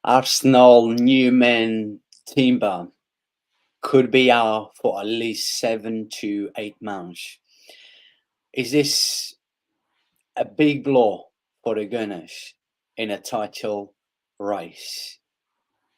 Arsenal, Newman, Timber could be out for at least 7 to 8 months. Is this a big blow for the Gunners in a title race?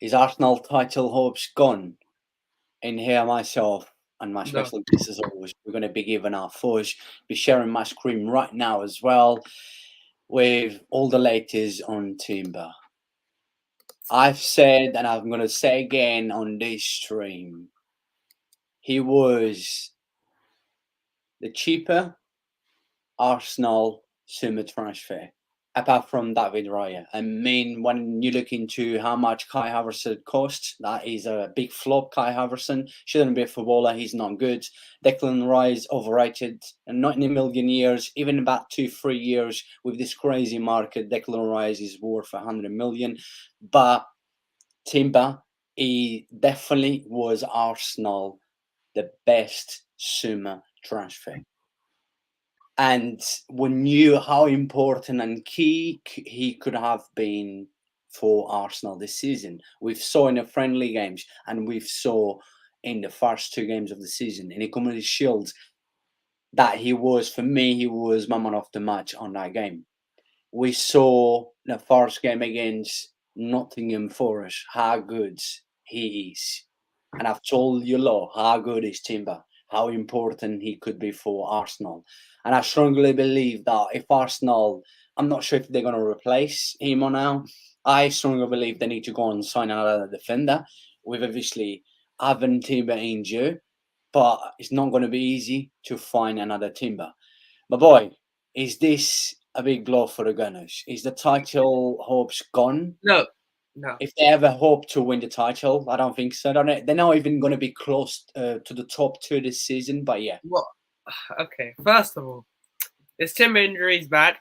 Is Arsenal title hopes gone? And here myself and my No. special guest as always, we're going to be giving our thoughts, be sharing my screen right now as well with all the latest on Timber. I've said and I'm going to say again on this stream, he was the cheaper Arsenal summer transfer, apart from David Raya. I mean, when you look into how much Kai Havertz costs, that is a big flop. Kai Havertz shouldn't be a footballer. He's not good. Declan Rice overrated, and not in a million years, even about 2 3 years with this crazy market. Declan Rice is worth 100 million, but Timber, he definitely was Arsenal the best summer transfer. And we knew how important and key he could have been for Arsenal this season. We've saw in the friendly games and we've saw in the first 2 games of the season in the Community Shield that he was, for me, he was my man of the match on that game. We saw the first game against Nottingham Forest how good he is. And I've told you a lot how good is Timber, how important he could be for Arsenal. And I strongly believe that if Arsenal, I'm not sure if they're going to replace him or now. I strongly believe they need to go and sign another defender. We've obviously Ivan Timber injured, but it's not going to be easy to find another Timber. But boy, is this a big blow for the Gunners? Is the title hopes gone? No. No. If they ever hope to win the title, I don't think so. They're not even going to be close to the top two this season. But yeah, What? Okay. First of all, this Timber injury is bad.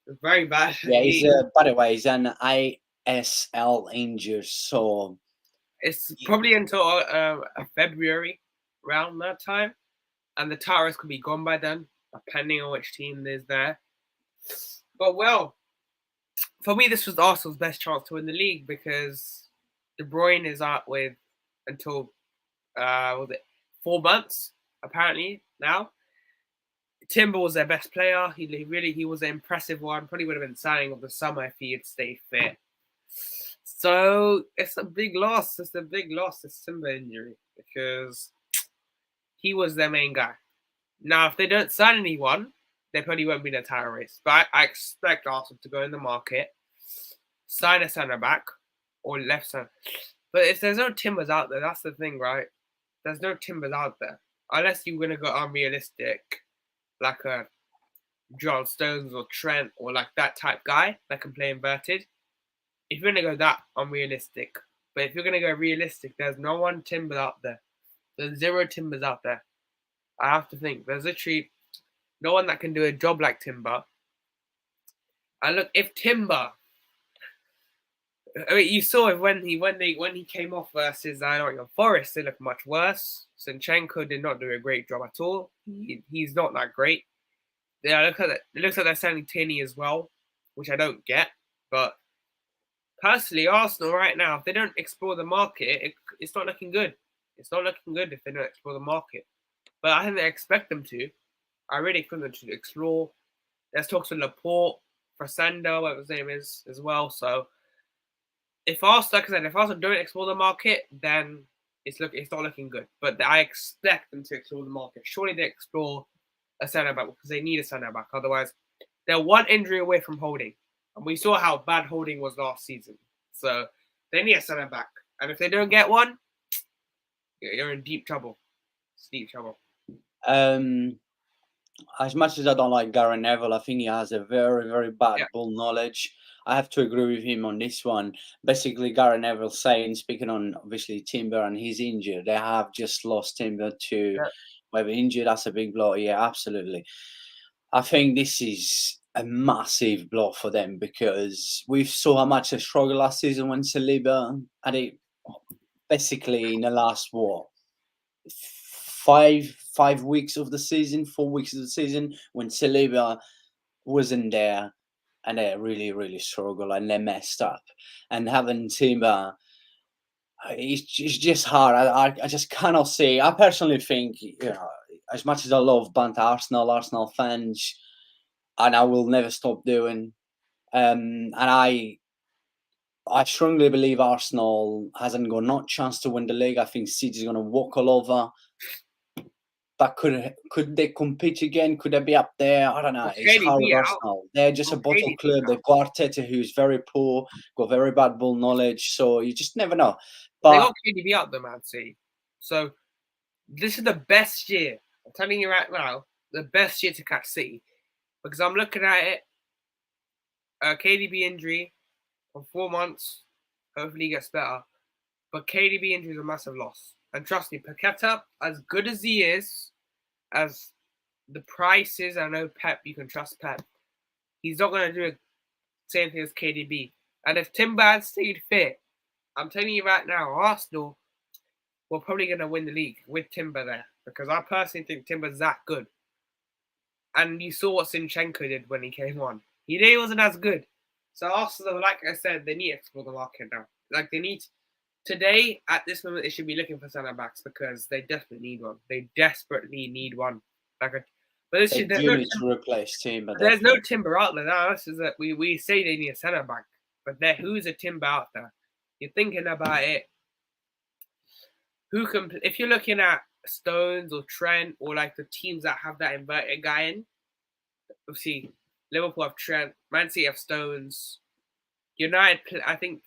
It's very bad. yeah. He's by the way, he's an ISL injury, so It's probably until February, around that time, and the titles could be gone by then, depending on which team is there. But well, for me, this was Arsenal's best chance to win the league because De Bruyne is out with until was it 4 months apparently now. Timber was their best player. He was an impressive one. Probably would have been signing of the summer if he had stayed fit. So it's a big loss. It's a big loss, this Timber injury, because he was their main guy. Now, if they don't sign anyone, they probably won't be in a title race. But I expect Arsenal to go in the market, sign a centre back or left centre. But if there's no Timbers out there, that's the thing, right? There's no Timbers out there. Unless you're going to go unrealistic, like a John Stones or Trent or like that type guy that can play inverted. If you're going to go that unrealistic, but if you're going to go realistic, there's no one Timbers out there. There's zero Timbers out there. I have to think. There's literally no one that can do a job like Timber. And look, if Timber, I mean, you saw it when he came off versus Nottingham Forest, it looked much worse. Zinchenko did not do a great job at all. He's not that great. Yeah, look at it. It looks like they're selling Tierney as well, which I don't get. But personally, Arsenal right now, if they don't explore the market, it's not looking good. It's not looking good if they don't explore the market. But I think they expect them to. I really expect them to explore. There's talks with Laporte, Frasando, whatever his name is, as well. So if Arsenal, like I said, if Arsenal don't explore the market, then it's not looking good. But I expect them to explore the market. Surely they explore a centre back because they need a centre back. Otherwise, they're one injury away from Holding, and we saw how bad Holding was last season. So they need a centre back, and if they don't get one, you're in deep trouble. It's deep trouble. As much as I don't like Gary Neville, I think he has a very, very bad Yeah. ball knowledge. I have to agree with him on this one. Basically, Gary Neville saying, speaking on obviously Timber and he's injured, they have just lost Timber to Yeah. whether injured. That's a big blow. Yeah, absolutely. I think this is a massive blow for them because we saw how much they struggled last season when Saliba had it basically in the last what 5 weeks of the season, 4 weeks of the season when Saliba wasn't there. and they really, really struggle and they messed up. And having Timber, it's just hard. I just cannot see. I personally think, as much as I love banter Arsenal fans, and I will never stop doing. And I strongly believe Arsenal hasn't got no chance to win the league. I think City's going to walk all over. But could they compete again? Could they be up there? I don't know. Well, It's hard with KDB out. Arsenal. They're just a Well, bottle KDB club. out. They've got Arteta, who's very poor, got very bad ball knowledge. So you just never know. They But got KDB out though, Man City. So this is the best year. I'm telling you right now, the best year to catch City. Because I'm looking at it, KDB injury for 4 months. Hopefully he gets better. But KDB injury is a massive loss. And trust me, Paqueta, as good as he is, as the price is, I know Pep, you can trust Pep. He's not going to do the same thing as KDB. And if Timber had stayed fit, I'm telling you right now, Arsenal were probably going to win the league with Timber there. Because I personally think Timber's that good. And you saw what Zinchenko did when he came on. He wasn't as good. So Arsenal, like I said, they need to explore the market now. Like they need today, at this moment, they should be looking for centre backs because they desperately need one. They desperately need one. But this they should, there's, do no, need to replace Timber. there's no Timber out there. Now, this is that we say they need a centre back, but who's a Timber out there? You're thinking about it. Who can? If you're looking at Stones or Trent or like the teams that have that inverted guy in, obviously Liverpool have Trent, Man City have Stones, United. I think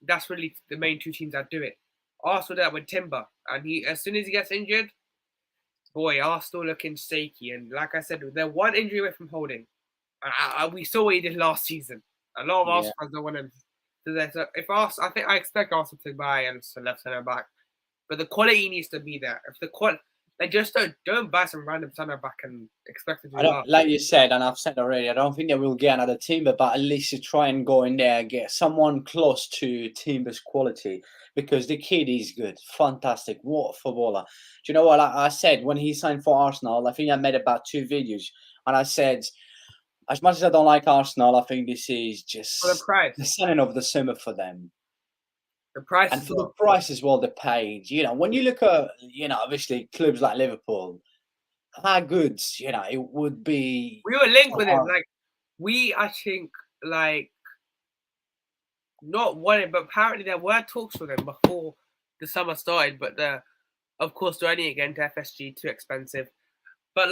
that's really the main two teams that do it. Arsenal that with Timber, and he as soon as he gets injured, boy, Arsenal looking shaky. And like I said, they're one injury away from holding. We saw what he did last season. A lot of Arsenal fans don't want him. So if Arsenal, I expect Arsenal to buy and left centre back, but the quality needs to be there. If the quality, they just don't buy some random centre back and expect it to I do don't, well. like you said, and I've said already, I don't think they will get another Timber, but at least to try and go in there and get someone close to Timber's quality because the kid is good, fantastic, what a footballer. Do you know what I said when he signed for Arsenal? I think I made about 2 videos, and I said, as much as I don't like Arsenal, I think this is just For the price, the signing of the summer for them. the price, And for the price as well, they paid. When you look at, obviously clubs like Liverpool, how good, it would be. we were linked with him. Like I think, like not wanted, but apparently there were talks with him before the summer started. But of course, they're only again to FSG, too expensive. But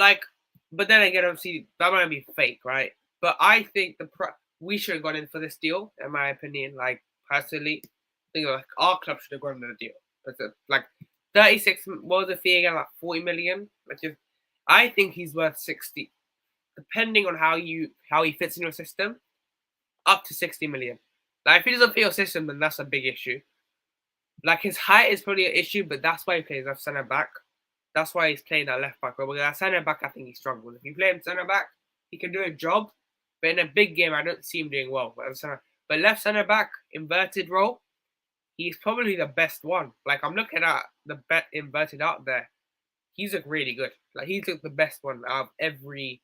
then again, obviously that might be fake, right? But I think we should have gone in for this deal, in my opinion. Like personally, I think like our club should have gone in the deal. But like 36, what was the fee again? Like 40 million. I think he's worth 60, depending on how he fits in your system, up to 60 million. Like if he doesn't fit your system, then that's a big issue. Like his height is probably an issue, but that's why he plays left centre back. That's why he's playing that left back. But with that centre back, I think he struggles. If you play him centre back, he can do a job. But in a big game, I don't see him doing well. But left centre back, inverted role, he's probably the best one. Like I'm looking at the inverted out there. He's really good. Like he's the best one out of every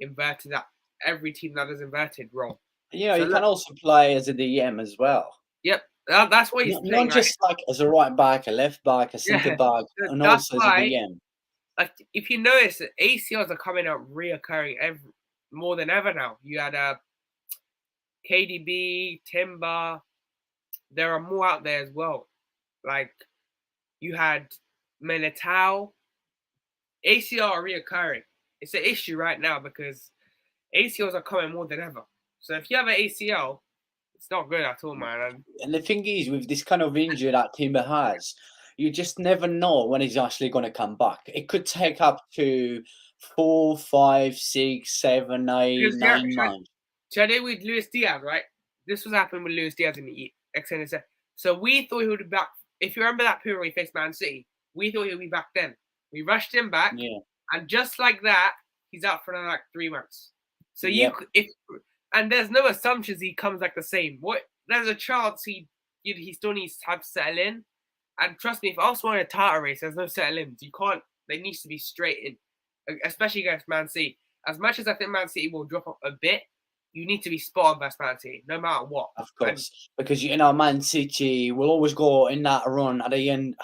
team that is inverted role. You can also play as a DM as well. Yep, that's what he's playing. Not just like as a right back, a left back, a centre back, and also as a DM. Like if you notice, ACLs are coming up reoccurring more than ever now. You had KDB, Timber. There are more out there as well. Like you had Militao. ACL are reoccurring. It's an issue right now because ACLs are coming more than ever. So if you have an ACL, it's not good at all, man. And the thing is, with this kind of injury that Timber has, you just never know when he's actually going to come back. It could take up to 4, 5, 6, 7, 8, 9 months. Today with Luis Diaz, right? This was happening with Luis Diaz in the XNSF. So we thought he would be back. If you remember that period when he faced Man City, we thought he would be back then. We rushed him back, and just like that, he's out for another 3 months. So and there's no assumptions he comes back the same. There's a chance he still needs to have to settle in. And trust me, if Arsenal in a title race, there's no settle-ins. You can't. There needs to be straight in, especially against Man City. As much as I think Man City will drop off a bit, you need to be spot on best Man City, no matter what. Of course, because Man City will always go in that run at the end,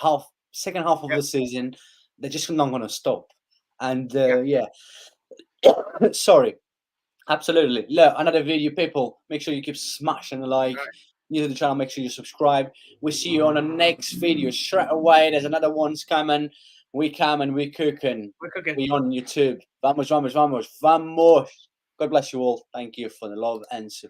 second half of the season. They're just not going to stop. And sorry, absolutely. Look, another video, people. Make sure you keep smashing the like. New to the channel, make sure you subscribe. We'll see you on the next video straight away. There's another one's coming. We coming, we cooking. We're cooking. We on YouTube. Vamos, vamos, vamos, vamos. God bless you all. Thank you for the love and support.